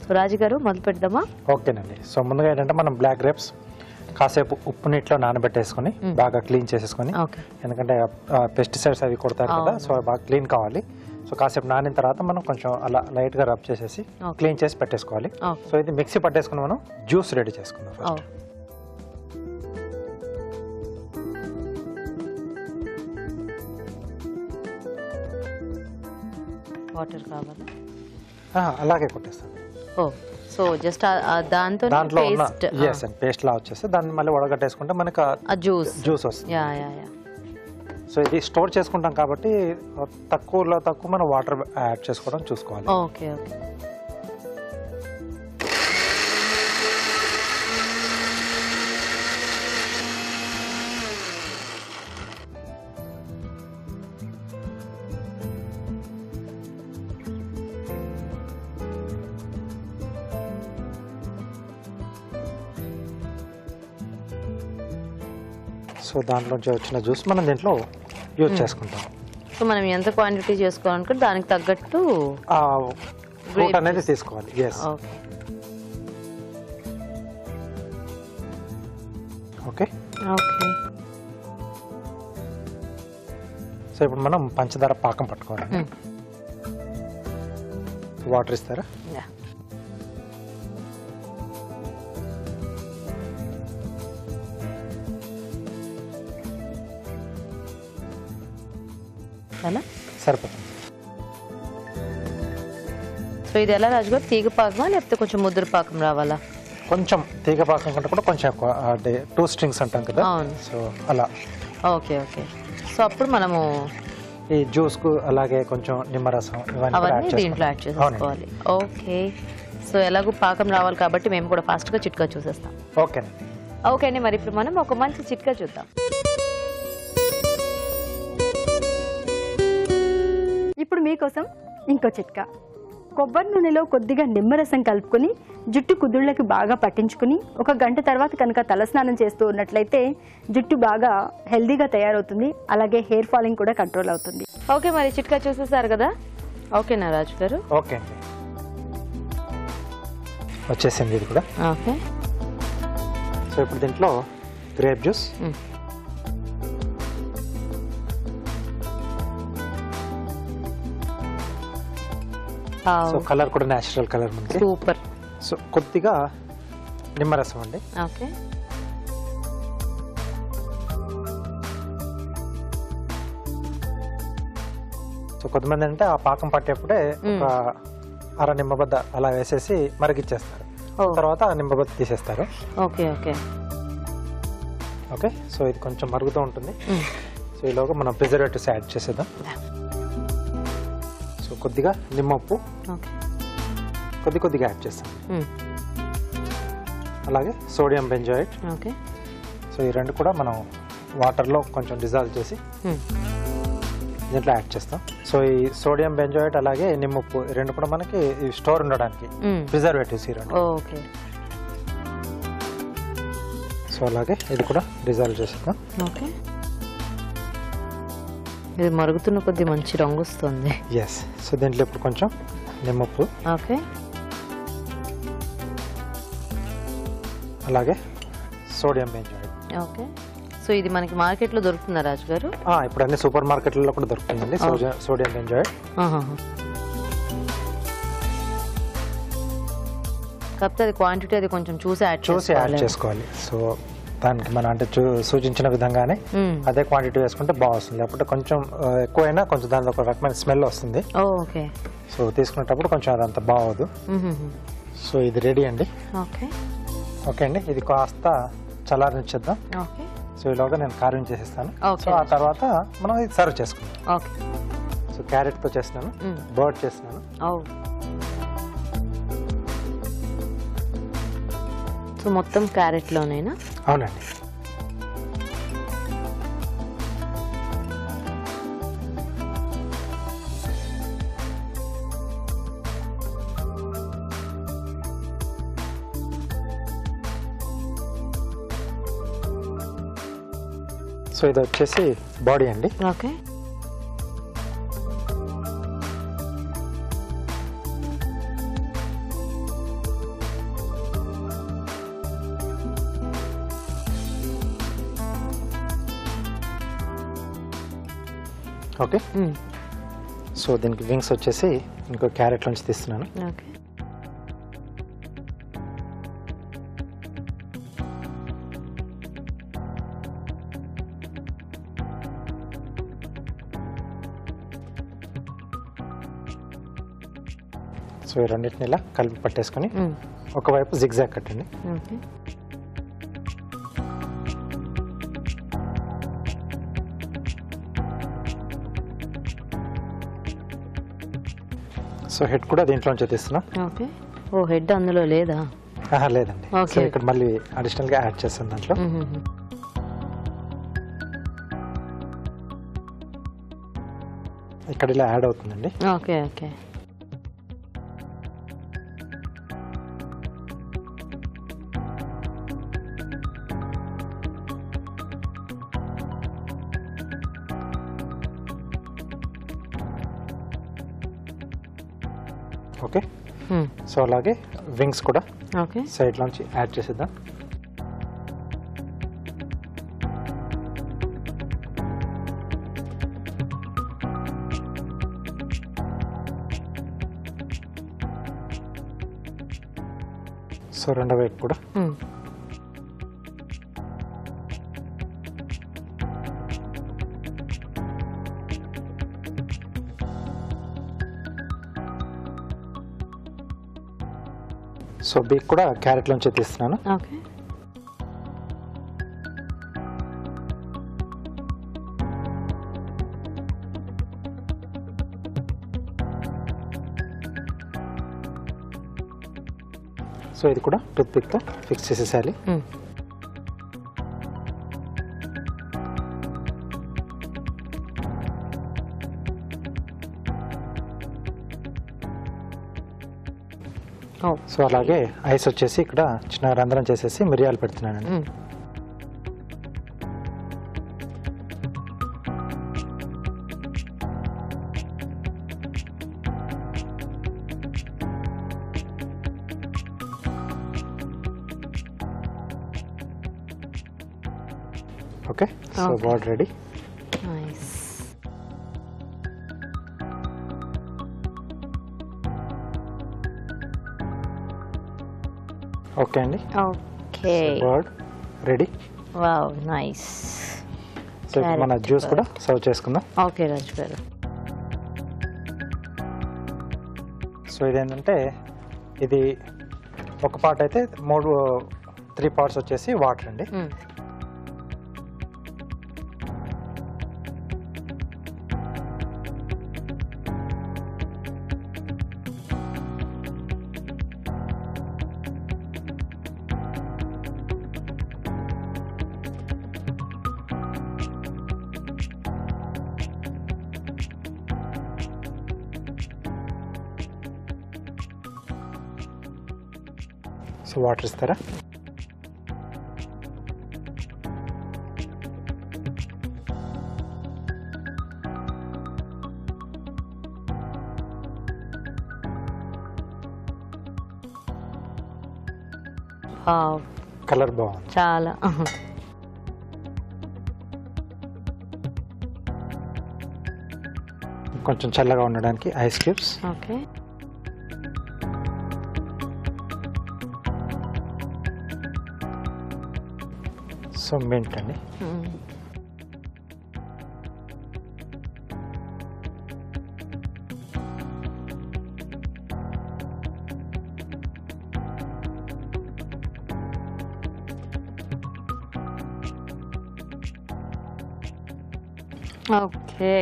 సో రాజు గారు మొదలు పెడదామా? ఓకేనండి. సో ముందుగా ఏంటంటే మనం బ్లాక్ గ్రేప్స్ కాసేపు ఉప్పు నీటిలో నానబెట్టేసుకుని బాగా క్లీన్ చేసేసుకొని, ఎందుకంటే పెస్టిసైడ్స్ అవి కొడతారు కదా, సో బాగా క్లీన్ కావాలి. సో కాసేపు నానిన తర్వాత మనం కొంచెం అలా లైట్ గా రబ్ చేసేసి క్లీన్ చేసి పెట్టేసుకోవాలి. సో ఇది మిక్సీ పట్టేసుకుని మనం జ్యూస్ రెడీ చేసుకుందాం ఫస్ట్. వాటర్ కావాలా? అలాగే కొట్టేస్తాం. సో జస్ట్ దాంట్లో పేస్ట్ లా వచ్చేస్తే దాన్ని మళ్ళీ వడగట్టేసుకుంటే మనకు జ్యూస్ వస్తుంది. సో ఇది స్టోర్ చేసుకుంటాం కాబట్టి తక్కువ మనం వాటర్ యాడ్ చేసుకోవడం చూసుకోవాలి. Okay okay. సో దాంట్లోంచి వచ్చిన జ్యూస్ మనం దీంట్లో యూజ్ చేసుకుంటాం. సో మనం ఎంత క్వాంటిటీ చేసుకోవాలనుకుంటే దానికి తగ్గట్టు ఫ్రూట్ అనేది తీసుకోవాలి. Okay okay. సో ఇప్పుడు మనం పంచదార పాకం పట్టుకోవాలి. వాటర్ ఇస్తారా? సరిపోతుంది. సో ఇది ఎలా రాజుగారు, తీగ పాకమా లేకపోతే కొంచెం ముద్ర పాకం రావాలా? కొంచెం తీగ పాకం కంటే కూడా కొంచెం ఎక్కువ, 2 స్ట్రింగ్స్ అంటాం కదా, సో అలా. Okay okay. సో అప్పుడు మనము ఈ జ్యూస్ కు అలాగే కొంచెం నిమ్మరసం అవన్నీ దీంట్లో యాడ్ చేసుకోవాలి. ఓకే. సో ఎలాగో పాకం రావాలి కాబట్టి మేము కూడా ఫాస్ట్ గా చిట్కా చూసేస్తాం. ఓకే ఓకే అండి, మరి ఇప్పుడు మనం ఒక మంచి చిట్కా చూద్దాం. ఇప్పుడు మీకోసం ఇంకో చిట్కా. కొబ్బరి నూనెలో కొద్దిగా నిమ్మరసం కలుపుకొని జుట్టు కుదుళ్ళకి బాగా పట్టించుకుని 1 గంట తర్వాత కనుక తలస్నానం చేస్తూ ఉన్నట్లయితే జుట్టు బాగా హెల్దీగా తయారవుతుంది, అలాగే హెయిర్ ఫాలింగ్ కూడా కంట్రోల్ అవుతుంది. ఓకే, మరి చిట్కా చూసేసారు కదా. ఓకేనా రాజు గారు? ఓకే అండి, వచ్చేసింది ఇది కూడా. ఓకే. సో ఇప్పుడు దీంట్లో గ్రేప్ జ్యూస్, సో కలర్ కూడా న్యాచురల్ కలర్ మనకి. సూపర్. సో కొద్దిగా నిమ్మరసం అండి. ఓకే. సో కొంతమంది అంటే ఆ పాకం పట్టేప్పుడే ఒక అర నిమ్మబద్ద అలా వేసేసి మరిగిచ్చేస్తారు, తర్వాత ఆ నిమ్మబద్ద తీసేస్తారు. Okay okay okay. సో ఇది కొంచెం మరుగుతూ ఉంటుంది. సో ఈలోగా మనం ప్రిజర్వేటివ్స్ యాడ్ చేసేద్దాం. సో కొద్దిగా నిమ్మప్పు కొద్దిగా యాడ్ చేస్తాం. అలాగే సోడియం బెంజోయేట్. ఓకే. సో ఈ రెండు కూడా మనం వాటర్లో కొంచెం డిజాల్వ్ చేసి దీంట్లో యాడ్ చేస్తాం. సో ఈ సోడియం బెంజోయేట్ అలాగే నిమ్మప్పు ఈ రెండు కూడా మనకి స్టోర్ ఉండడానికి ప్రిజర్వేటివ్స్ ఈ రెండు. ఓకే. సో అలాగే ఇది కూడా డిజాల్వ్ చేసేద్దాం. ఓకే. ఇది మరుగుతున్న కొద్ది మంచి రంగు వస్తుంది. ఎస్. సో దీంట్లో ఇప్పుడు కొంచెం నిమ్మప్పు, ఓకే, అలాగే సోడియం బెంజోయేట్. ఓకే. సో ఇది మనకి మార్కెట్లో దొరుకుతుందా రాజు గారు? ఇప్పుడు అన్ని సూపర్ మార్కెట్లలో కూడా దొరుకుతుందండి సోడియం బెంజోయేట్. కాకపోతే అది క్వాంటిటీ అది కొంచెం చూసి యాడ్ చేసుకోవాలి. సో దానికి మనం అంటే సూచించిన విధంగానే అదే క్వాంటిటీ వేసుకుంటే బాగుంటుంది. లేకపోతే కొంచెం ఎక్కువైనా కొంచెం దాని ఒక రకమైన స్మెల్ వస్తుంది. ఓకే. సో తీసుకునేటప్పుడు కొంచెం అదంతా బాగోదు. సో ఇది రెడీ అండి. ఓకే. ఓకే అండి. ఇది కాస్త చల్లారించేద్దాం. ఓకే. సో ఈలోగా నేను కార్వింగ్ చేసేస్తాను. ఓకే. సో ఆ తర్వాత మనం ఇది సర్వ్ చేసుకుందాం. ఓకే. సో క్యారెట్తో చేస్తున్నాను, బర్డ్ చేస్తున్నాను. సో మొత్తం క్యారెట్లోనేనా? అవునండి. సో ఇది వచ్చేసి బాడీ అండి. ఓకే. ఓకే. సో దీనికి వింగ్స్ వచ్చేసి ఇంకో క్యారెట్ నుంచి తీస్తున్నాను. ఓకే. సో ఈ రెండింటిని ఇలా కలిపి పట్టేసుకొని ఒకవైపు జిగ్జాగ్ కట్టండి. ఓకే. సో హెడ్ కూడా దీంట్లోంచి తీస్తున్నాం. ఓకే. ఓ హెడ్ అందులో లేదా? లేదండి. సో ఇక్కడ మళ్ళీ అడిషనల్ గా యాడ్ చేస్తాను దాంట్లో. ఇక్కడ ఇలా యాడ్ అవుతుందండి. ఓకే. ఓకే. ఓకే. సో అలాగే వింగ్స్ కూడా ఓకే సైడ్ లోంచి యాడ్ చేసేద్దాం. సో రెండో వైపు కూడా సో బీక్ కూడా క్యారెట్ లోంచి తీస్తున్నాను. ఓకే సో ఇది కూడా టూత్ పిక్ తో ఫిక్స్ చేసేసాలి. సో అలాగే ఐస్ వచ్చేసి ఇక్కడ చిన్న రంధ్రం చేసేసి మిరియాలు పెడుతున్నానండి. Okay. So board ready. Nice. Okay అండి, okay bird ready. Wow nice. So ఇప్పుడు మన జ్యూస్ కూడా సర్వ్ చేసుకుందాం. ఓకే రాజు గారు. సో ఇదేంటంటే ఇది ఒక పార్ట్ అయితే 3 పార్ట్స్ వచ్చేసి వాటర్ అండి. సో వాటర్ ఇస్తారా? వావ్ కలర్ బాగుంది చాలా. కొంచెం చల్లగా ఉండడానికి ice cubes. Okay so mint అండి. Okay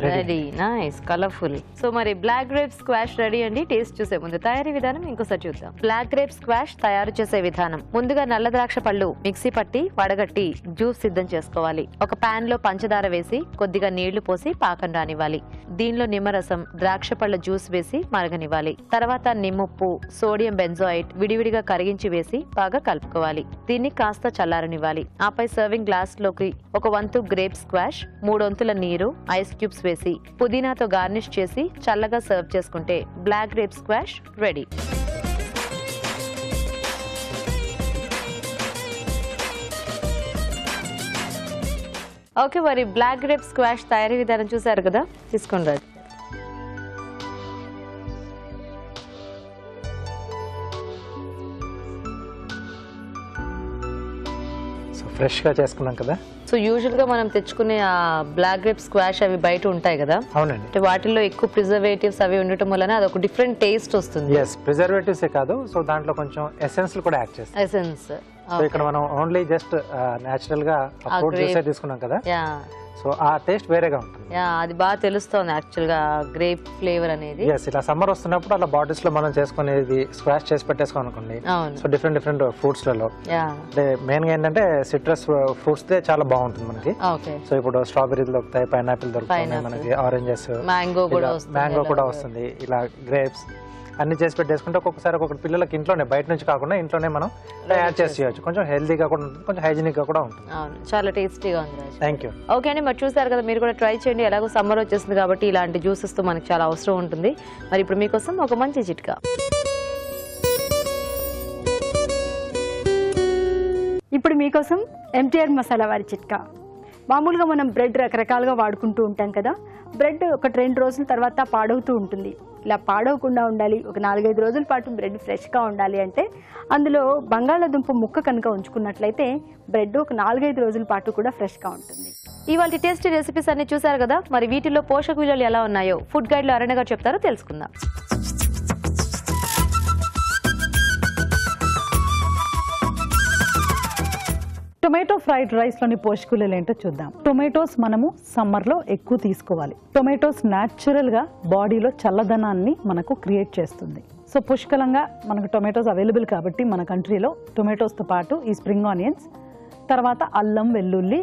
ready. Nice colourful. So మరి బ్లాక్ గ్రేప్ స్క్వాష్ రెడీ అండి. టేస్ట్ చూసే ముందు తయారీ విధానం ఇంకోసారి చూద్దాం. బ్లాక్ గ్రేప్ స్క్వాష్ తయారు చేసే విధానం: ముందుగా నల్ల ద్రాక్ష పళ్ళు మిక్సీ పట్టి వడగట్టి జ్యూస్ సిద్ధం చేసుకోవాలి. ఒక పాన్ లో పంచదార వేసి కొద్దిగా నీళ్లు పోసి పాకం రానివ్వాలి. దీనిలో నిమ్మరసం, ద్రాక్ష పళ్ళ జ్యూస్ వేసి మరగనివ్వాలి. తర్వాత నిమ్ముప్పు, సోడియం బెంజోయిట్ విడివిడిగా కరిగించి వేసి బాగా కలుపుకోవాలి. దీన్ని కాస్త చల్లారనివ్వాలి. ఆపై సర్వింగ్ గ్లాస్ లోకి 1 వంతు గ్రేప్ స్క్వాష్, 3 వంతుల నీరు, ఐస్ క్యూబ్స్ వేసి పుదీనాతో గార్నిష్ చేసి చల్లగా సర్వ్ చేసుకుంటే black grape squash ready. Okay మరి బ్లాక్ గ్రేప్ స్క్వాష్ తయారీ విధానం చూసారు కదా, తీసుకోండి రాజు. సో ఫ్రెష్గా చేసుకున్నాం కదా. సో యూజువల్ గా మనం తెచ్చుకునే ఆ బ్లాక్ గ్రేప్ స్క్వాష్ అవి బయట ఉంటాయి కదా, అవునండి. అంటే వాటిల్లో ఎక్కువ ప్రిజర్వేటివ్స్ అవి ఉండటం వలన అదొక డిఫరెంట్ టేస్ట్ వస్తుంది. ఎస్, ప్రిజర్వేటివ్స్ కాదు, సో దాంట్లో కొంచెం ఎసెన్స్ కూడా యాడ్ చేస్తాం. ఎసెన్స్. సో ఇక్కడ మనం ఓన్లీ జస్ట్ నేచురల్ గా ఫ్రూట్ జ్యూసే తీసుకున్నాం కదా, యా సో ఆ టేస్ట్ వేరేగా ఉంటుంది. యా అది బాగా తెలుస్తుంది యాక్చువల్ గా గ్రేప్ ఫ్లేవర్ అనేది. ఎస్, ఇలా సమ్మర్ వస్తున్నప్పుడు అలా బాటిల్స్ లో మనం చేసుకునేది స్క్వాష్ చేసి పెట్టేసుకో అనుకోండి. అవును. సో డిఫరెంట్ ఫ్రూట్స్ లలో యా అంటే మెయిన్ గా ఏంటంటే సిట్రస్ ఫ్రూట్స్ చాలా బాగుంటుంది మనకి. ఓకే. సో ఇప్పుడు స్ట్రాబెర్రీలు దొరుకుతాయి, పైనాపిల్ దొరుకుతాయి, మనకి ఆరెంజెస్, మ్యాంగో కూడా వస్తుంది. మ్యాంగో కూడా వస్తుంది. ఇలా గ్రేప్స్ అన్ని చేసి పెట్టేసుకుంటే ఒక్కొక్కసారి ఒక్కొక్కటి పిల్లలకి ఇంట్లోనే, బయట నుంచి కాకుండా ఇంట్లోనే మనం తయారు చేసి ఇవ్వచ్చు. కొంచెం హెల్తీగా కూడా ఉంటుంది, కొంచెం హైజీనిక్ గా కూడా ఉంటుంది. అవును, చాలా టేస్టీగా ఉంది రాజు. Thank you. ఓకే అండి, మరి చూసారు కదా, మీరు కూడా ట్రై చేయండి. ఎలాగో సమ్మర్ వచ్చేస్తుంది కాబట్టి ఇలాంటి జ్యూసెస్ తో మనకి చాలా అవసరం ఉంటుంది. మరి ఇప్పుడు మీకోసం ఒక మంచి చిట్కా. ఇప్పుడు మీకోసం ఎంటీఆర్ మసాలా వారి చిట్కా. మామూలుగా మనం బ్రెడ్ రకరకాలుగా వాడుకుంటూ ఉంటాం కదా, బ్రెడ్ 1-2 రోజుల తర్వాత పాడవుతూ ఉంటుంది. ఇలా పాడవకుండా ఉండాలి, ఒక 4-5 రోజుల పాటు బ్రెడ్ ఫ్రెష్గా ఉండాలి అంటే అందులో బంగాళాదుంప ముక్క కనుక ఉంచుకున్నట్లయితే బ్రెడ్ ఒక 4-5 రోజుల పాటు కూడా ఫ్రెష్గా ఉంటుంది. ఇవాళ టేస్టీ రెసిపీస్ అన్ని చూసారు కదా, మరి వీటిలో పోషక విలువలు ఎలా ఉన్నాయో ఫుడ్ గైడ్ లో అరణ్య గారు చెప్తారో తెలుసుకుందాం. టొమాటో ఫ్రైడ్ రైస్లోని పోషకాలు ఏంటో చూద్దాం. టొమాటోస్ మనము సమ్మర్లో ఎక్కువ తీసుకోవాలి. టొమాటోస్ న్యాచురల్గా బాడీలో చల్లదనాన్ని మనకు క్రియేట్ చేస్తుంది. సో పుష్కలంగా మనకు టొమాటోస్ అవైలబుల్ కాబట్టి మన కంట్రీలో టొమాటోస్తో పాటు ఈ స్ప్రింగ్ ఆనియన్స్, తర్వాత అల్లం వెల్లుల్లి,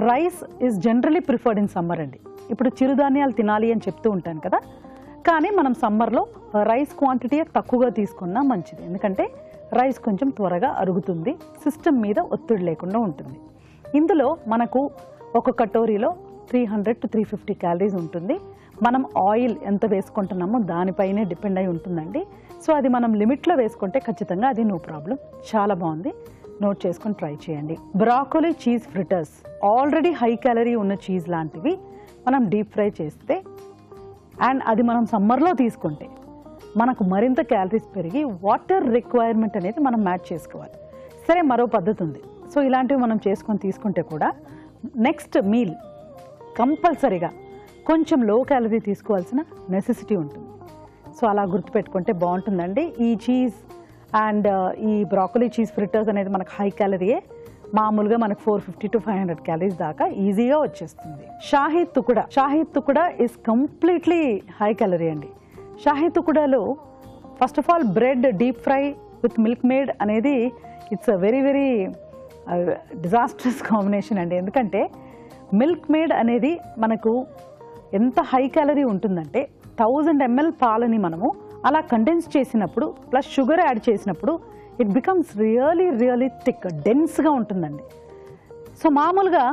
rice is generally preferred in summer అండి. ఇప్పుడు చిరుధాన్యాలు తినాలి అని చెప్తూ ఉంటాను కదా, కానీ మనం సమ్మర్లో రైస్ క్వాంటిటీ తక్కువగా తీసుకున్నా మంచిది. ఎందుకంటే రైస్ కొంచెం త్వరగా అరుగుతుంది, సిస్టమ్ మీద ఒత్తిడి లేకుండా ఉంటుంది. ఇందులో మనకు ఒక కటోరీలో 300 to 350 క్యాలరీస్ ఉంటుంది. మనం ఆయిల్ ఎంత వేసుకుంటున్నామో దానిపైనే డిపెండ్ అయి ఉంటుందండి. సో అది మనం లిమిట్లో వేసుకుంటే ఖచ్చితంగా అది నో ప్రాబ్లం. చాలా బాగుంది, నోట్ చేసుకొని ట్రై చేయండి. Broccoli cheese fritters already high calorie ఉన్న చీజ్ లాంటివి మనం డీప్ ఫ్రై చేస్తే, అండ్ అది మనం సమ్మర్లో తీసుకుంటే మనకు మరింత క్యాలరీస్ పెరిగి వాటర్ రిక్వైర్మెంట్ అనేది మనం మ్యాచ్ చేసుకోవాలి. సరే, మరో పద్ధతి ఉంది. సో ఇలాంటివి మనం చేసుకొని తీసుకుంటే కూడా నెక్స్ట్ మీల్ కంపల్సరీగా కొంచెం లో క్యాలరీ తీసుకోవాల్సిన నెసెసిటీ ఉంటుంది. సో అలా గుర్తుపెట్టుకుంటే బాగుంటుందండి. ఈ చీజ్ అండ్ ఈ బ్రాకోలీ చీజ్ ఫ్రిటర్స్ అనేది మనకు హై క్యాలరీయే. మామూలుగా మనకు 450 to 500 క్యాలరీస్ దాకా ఈజీగా వచ్చేస్తుంది. Shahi tukda is completely high calorie అండి. షాహీ తుకుడాలో first of all bread deep fry with Milkmaid అనేది it's a very very disastrous combination అండి. ఎందుకంటే మిల్క్ మేడ్ అనేది మనకు ఎంత హై క్యాలరీ ఉంటుందంటే 1000 ml పాలని మనము అలా కండెన్స్ చేసినప్పుడు ప్లస్ షుగర్ యాడ్ చేసినప్పుడు ఇట్ బికమ్స్ రియలీ థిక్, డెన్స్గా ఉంటుందండి. సో మామూలుగా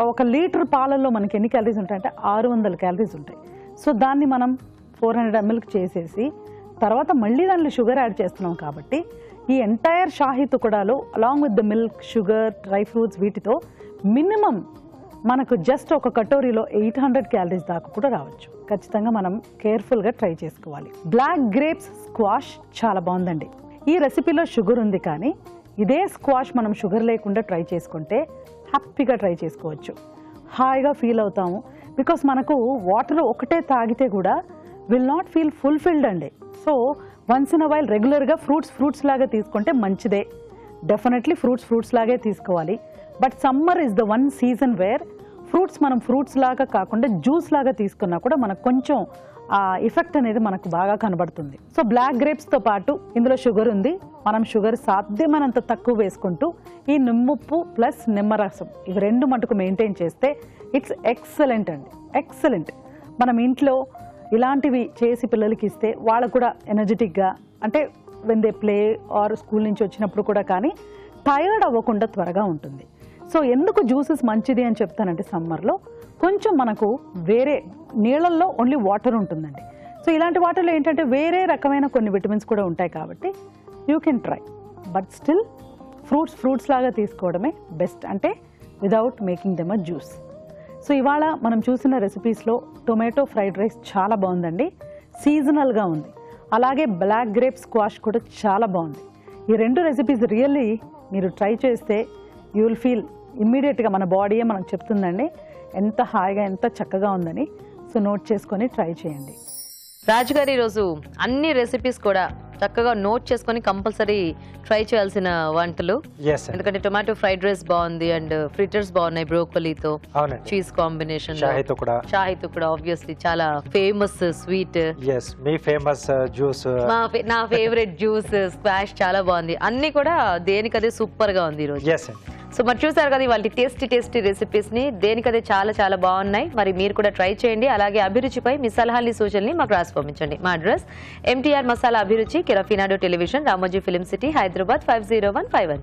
1 లీటర్ పాలల్లో మనకి ఎన్ని క్యాలరీస్ ఉంటాయంటే 600 క్యాలరీస్ ఉంటాయి. సో దాన్ని మనం 400 mlకి చేసేసి తర్వాత మళ్ళీ దాంట్లో షుగర్ యాడ్ చేస్తున్నాం కాబట్టి ఈ ఎంటైర్ షాహీ తుకుడాలో along with the milk, sugar, dry fruits వీటితో మినిమం మనకు జస్ట్ ఒక కటోరీలో 800 క్యాలరీస్ దాకా కూడా రావచ్చు. ఖచ్చితంగా మనం కేర్ఫుల్గా ట్రై చేసుకోవాలి. బ్లాక్ గ్రేప్స్ స్క్వాష్ చాలా బాగుందండి. ఈ రెసిపీలో షుగర్ ఉంది, కానీ ఇదే స్క్వాష్ మనం షుగర్ లేకుండా ట్రై చేసుకుంటే హ్యాపీగా ట్రై చేసుకోవచ్చు. హాయిగా ఫీల్ అవుతాము. బికాస్ మనకు వాటర్ ఒకటే తాగితే కూడా విల్ నాట్ ఫీల్ ఫుల్ఫిల్డ్ అండి. So once in a while రెగ్యులర్గా ఫ్రూట్స్ లాగా తీసుకుంటే మంచిదే. డెఫినెట్లీ ఫ్రూట్స్ లాగే తీసుకోవాలి. But summer is the one season where మనం ఫ్రూట్స్ లాగా కాకుండా జ్యూస్ లాగా తీసుకున్నా కూడా మనకు కొంచెం ఆ ఎఫెక్ట్ అనేది మనకు బాగా కనబడుతుంది. సో బ్లాక్ గ్రేప్స్తో పాటు ఇందులో షుగర్ ఉంది. మనం షుగర్ సాధ్యమైనంత తక్కువ వేసుకుంటూ ఈ నిమ్మప్పు ప్లస్ నిమ్మరసం ఇవి 2 మటుకు మెయింటైన్ చేస్తే ఇట్స్ ఎక్సలెంట్ అండి, ఎక్సలెంట్. మనం ఇంట్లో ఇలాంటివి చేసి పిల్లలకి ఇస్తే వాళ్ళకు కూడా ఎనర్జెటిక్గా, అంటే when they play or school నుంచి వచ్చినప్పుడు కూడా కానీ టైర్డ్ అవ్వకుండా త్వరగా ఉంటుంది. సో ఎందుకు జ్యూసెస్ మంచిది అని చెప్తానంటే సమ్మర్లో కొంచెం మనకు వేరే నీళ్ళల్లో ఓన్లీ వాటర్ ఉంటుందండి. సో ఇలాంటి వాటర్లో ఏంటంటే వేరే రకమైన కొన్ని విటమిన్స్ కూడా ఉంటాయి కాబట్టి you can try. But still fruits లాగా తీసుకోవడమే బెస్ట్, అంటే without making them a juice. So ఇవాళ మనం చూసిన రెసిపీస్లో టొమాటో ఫ్రైడ్ రైస్ చాలా బాగుందండి, సీజనల్గా ఉంది. అలాగే బ్లాక్ గ్రేప్ స్క్వాష్ కూడా చాలా బాగుంది. ఈ 2 రెసిపీస్ రియల్లీ మీరు ట్రై చేస్తే యూ విల్ ఫీల్ ఇమ్మీడియట్గా మన బాడీయే మనకు చెప్తుందండి ఎంత హాయిగా ఎంత చక్కగా ఉందని. సో నోట్ చేసుకొని ట్రై చేయండి. రాజు గారు ఈరోజు అన్ని రెసిపీస్ కూడా చక్కగా నోట్ చేసుకొని కంపల్సరీ ట్రై చేయాల్సిన వంటలు. ఎందుకంటే టొమాటో ఫ్రైడ్ రైస్ బాగుంది అండ్ ఫ్రిటర్స్ బాగున్నాయి బ్రోకలీతో, చీజ్ కాంబినేషన్, షాహీ తుకుడా ఆబ్వియస్లీ చాలా ఫేమస్ స్వీట్, మీ ఫేమస్ జ్యూస్, నా ఫేవరెట్ జ్యూస్ స్క్వాష్ చాలా బాగుంది. అన్ని కూడా దేనికదే సూపర్ గా ఉంది ఈరోజు. సో మరి చూసారు కదా ఇవాళ టేస్టీ రెసిపీస్ ని, దేనికదే చాలా బాగున్నాయి. మరి మీరు కూడా ట్రై చేయండి. అలాగే అభిరుచిపై మీ సలహాలు సూచనల్ని మాకు రాసి పంపించండి. మా అడ్రస్ MTR మసాలా అభిరుచి, కెరఫినాడో television, Ramoji film city, Hyderabad 50151.